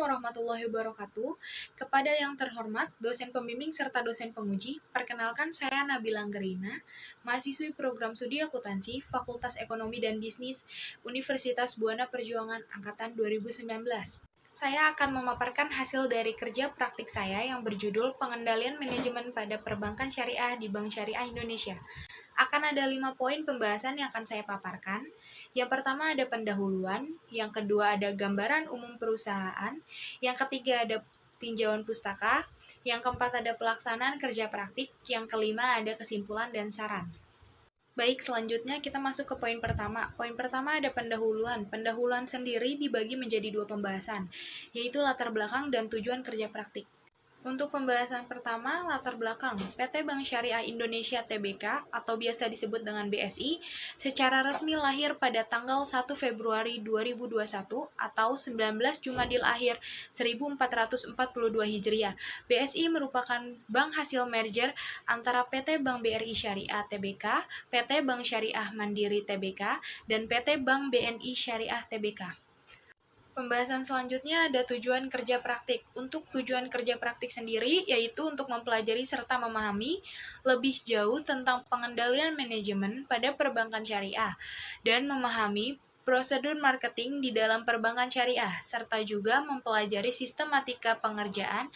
warahmatullahi wabarakatuh. Kepada yang terhormat, dosen pembimbing serta dosen penguji, perkenalkan saya Nabila Anggerina, mahasiswi program studi akuntansi Fakultas Ekonomi dan Bisnis Universitas Buana Perjuangan Angkatan 2019. Saya akan memaparkan hasil dari kerja praktik saya yang berjudul Pengendalian Manajemen pada Perbankan Syariah di Bank Syariah Indonesia. Akan ada 5 poin pembahasan yang akan saya paparkan. Yang pertama ada pendahuluan, yang kedua ada gambaran umum perusahaan, yang ketiga ada tinjauan pustaka, yang keempat ada pelaksanaan kerja praktik, yang kelima ada kesimpulan dan saran. Baik, selanjutnya kita masuk ke poin pertama. Poin pertama ada pendahuluan. Pendahuluan sendiri dibagi menjadi 2 pembahasan, yaitu latar belakang dan tujuan kerja praktik. Untuk pembahasan pertama, latar belakang. PT Bank Syariah Indonesia Tbk atau biasa disebut dengan BSI secara resmi lahir pada tanggal 1 Februari 2021 atau 19 Jumadil Akhir 1442 Hijriah. BSI merupakan bank hasil merger antara PT Bank BRI Syariah Tbk, PT Bank Syariah Mandiri Tbk, dan PT Bank BNI Syariah Tbk. Pembahasan selanjutnya ada tujuan kerja praktik. Untuk tujuan kerja praktik sendiri, yaitu untuk mempelajari serta memahami lebih jauh tentang pengendalian manajemen pada perbankan syariah, dan memahami prosedur marketing di dalam perbankan syariah, serta juga mempelajari sistematika pengerjaan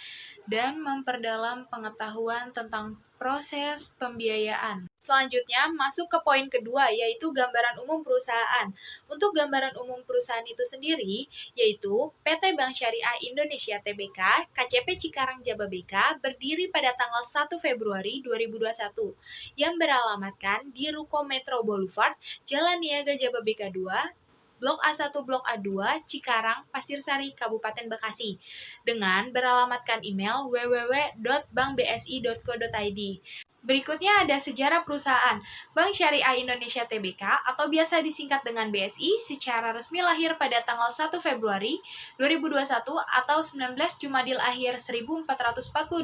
dan memperdalam pengetahuan tentang proses pembiayaan. Selanjutnya, masuk ke poin kedua, yaitu gambaran umum perusahaan. Untuk gambaran umum perusahaan itu sendiri, yaitu PT Bank Syariah Indonesia Tbk, KCP Cikarang Jababeka, berdiri pada tanggal 1 Februari 2021, yang beralamatkan di Ruko Metro Boulevard, Jalan Niaga Jababeka 2, Blok A1 Blok A2, Cikarang, Pasirsari, Kabupaten Bekasi, dengan beralamatkan email www.bankbsi.co.id. Berikutnya ada sejarah perusahaan. Bank Syariah Indonesia Tbk atau biasa disingkat dengan BSI secara resmi lahir pada tanggal 1 Februari 2021 atau 19 Jumadil Akhir 1442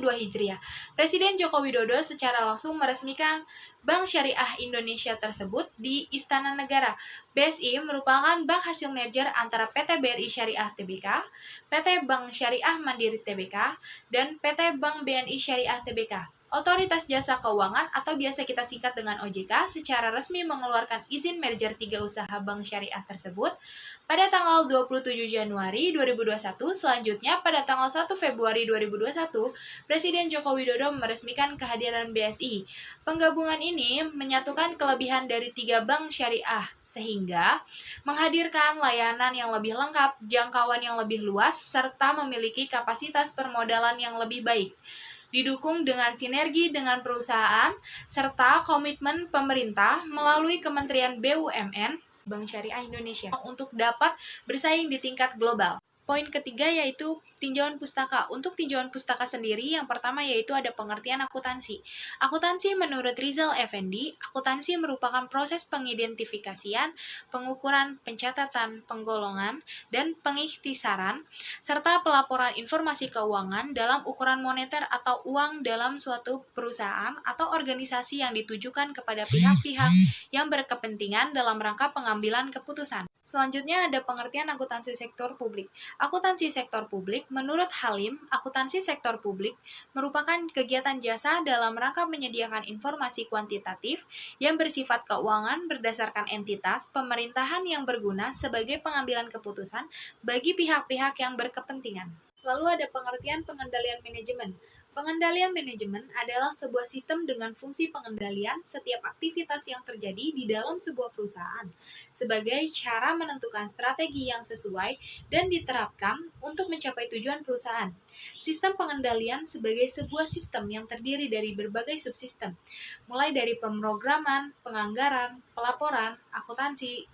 Hijriah. Presiden Joko Widodo secara langsung meresmikan Bank Syariah Indonesia tersebut di Istana Negara. BSI merupakan bank hasil merger antara PT BRI Syariah Tbk, PT Bank Syariah Mandiri Tbk, dan PT Bank BNI Syariah Tbk. Otoritas Jasa Keuangan atau biasa kita singkat dengan OJK secara resmi mengeluarkan izin merger 3 usaha bank syariah tersebut pada tanggal 27 Januari 2021. Selanjutnya, pada tanggal 1 Februari 2021, Presiden Joko Widodo meresmikan kehadiran BSI. Penggabungan ini menyatukan kelebihan dari 3 bank syariah, sehingga menghadirkan layanan yang lebih lengkap, jangkauan yang lebih luas, serta memiliki kapasitas permodalan yang lebih baik. Didukung dengan sinergi dengan perusahaan, serta komitmen pemerintah melalui Kementerian BUMN, Bank Syariah Indonesia, untuk dapat bersaing di tingkat global. Poin ketiga yaitu tinjauan pustaka. Untuk tinjauan pustaka sendiri, yang pertama yaitu ada pengertian akuntansi. Akuntansi menurut Rizal Effendi, akuntansi merupakan proses pengidentifikasian, pengukuran, pencatatan, penggolongan, dan pengikhtisaran, serta pelaporan informasi keuangan dalam ukuran moneter atau uang dalam suatu perusahaan atau organisasi yang ditujukan kepada pihak-pihak yang berkepentingan dalam rangka pengambilan keputusan. Selanjutnya ada pengertian akuntansi sektor publik. Akuntansi sektor publik, menurut Halim, akuntansi sektor publik merupakan kegiatan jasa dalam rangka menyediakan informasi kuantitatif yang bersifat keuangan berdasarkan entitas pemerintahan yang berguna sebagai pengambilan keputusan bagi pihak-pihak yang berkepentingan. Lalu ada pengertian pengendalian manajemen. Pengendalian manajemen adalah sebuah sistem dengan fungsi pengendalian setiap aktivitas yang terjadi di dalam sebuah perusahaan sebagai cara menentukan strategi yang sesuai dan diterapkan untuk mencapai tujuan perusahaan. Sistem pengendalian sebagai sebuah sistem yang terdiri dari berbagai subsistem, mulai dari pemrograman, penganggaran, pelaporan, akuntansi,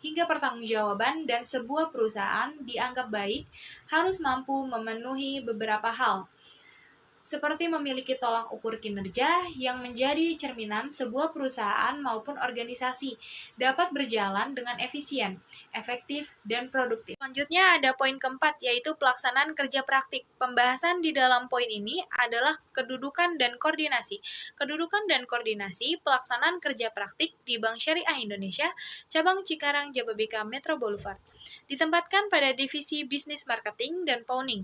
hingga pertanggungjawaban, dan sebuah perusahaan dianggap baik harus mampu memenuhi beberapa hal. seperti memiliki tolak ukur kinerja yang menjadi cerminan sebuah perusahaan maupun organisasi dapat berjalan dengan efisien, efektif, dan produktif. Selanjutnya ada poin keempat, yaitu pelaksanaan kerja praktik. Pembahasan di dalam poin ini adalah kedudukan dan koordinasi. Kedudukan dan koordinasi pelaksanaan kerja praktik di Bank Syariah Indonesia, Cabang Cikarang Jababeka Metro Boulevard. Ditempatkan pada divisi bisnis marketing dan pawning.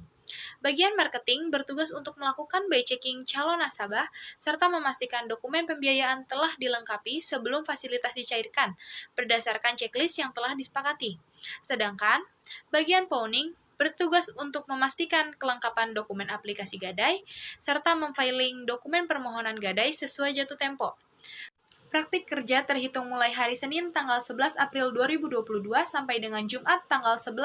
Bagian marketing bertugas untuk melakukan by checking calon nasabah serta memastikan dokumen pembiayaan telah dilengkapi sebelum fasilitas dicairkan berdasarkan checklist yang telah disepakati. Sedangkan bagian pawning bertugas untuk memastikan kelengkapan dokumen aplikasi gadai serta memfiling dokumen permohonan gadai sesuai jatuh tempo. Praktik kerja terhitung mulai hari Senin tanggal 11 April 2022 sampai dengan Jumat tanggal 11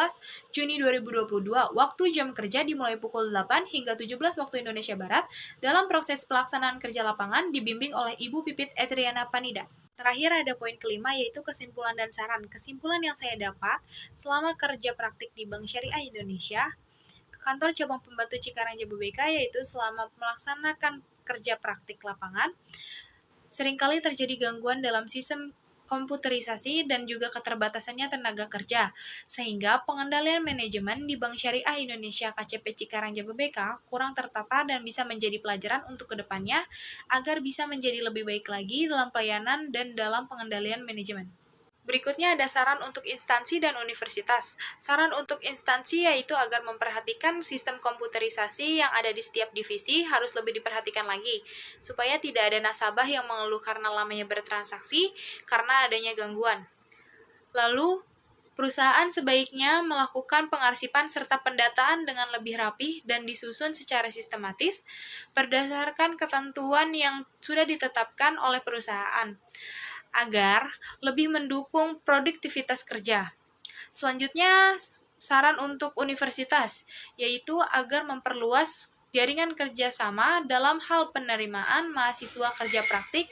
Juni 2022. Waktu jam kerja dimulai pukul 8 hingga 17 waktu Indonesia Barat. Dalam proses pelaksanaan kerja lapangan dibimbing oleh Ibu Pipit Etriana Panida. Terakhir ada poin kelima, yaitu kesimpulan dan saran. Kesimpulan yang saya dapat selama kerja praktik di Bank Syariah Indonesia, kantor cabang pembantu Cikarang Jababeka, yaitu selama melaksanakan kerja praktik lapangan, seringkali terjadi gangguan dalam sistem komputerisasi dan juga keterbatasannya tenaga kerja, sehingga pengendalian manajemen di Bank Syariah Indonesia KCP Cikarang Jababeka kurang tertata dan bisa menjadi pelajaran untuk kedepannya agar bisa menjadi lebih baik lagi dalam pelayanan dan dalam pengendalian manajemen. Berikutnya ada saran untuk instansi dan universitas. Saran untuk instansi yaitu agar memperhatikan sistem komputerisasi yang ada di setiap divisi harus lebih diperhatikan lagi, supaya tidak ada nasabah yang mengeluh karena lamanya bertransaksi karena adanya gangguan. Lalu, perusahaan sebaiknya melakukan pengarsipan serta pendataan dengan lebih rapi dan disusun secara sistematis berdasarkan ketentuan yang sudah ditetapkan oleh perusahaan, agar lebih mendukung produktivitas kerja. Selanjutnya, saran untuk universitas, yaitu agar memperluas jaringan kerjasama dalam hal penerimaan mahasiswa kerja praktik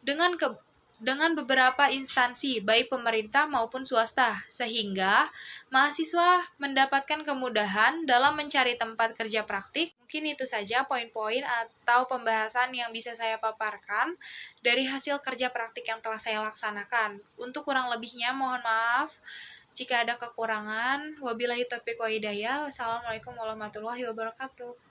dengan beberapa instansi, baik pemerintah maupun swasta, sehingga mahasiswa mendapatkan kemudahan dalam mencari tempat kerja praktik. Mungkin itu saja poin-poin atau pembahasan yang bisa saya paparkan dari hasil kerja praktik yang telah saya laksanakan. Untuk kurang lebihnya, mohon maaf jika ada kekurangan. Wabillahi taufiq wa hidayah. Wassalamualaikum warahmatullahi wabarakatuh.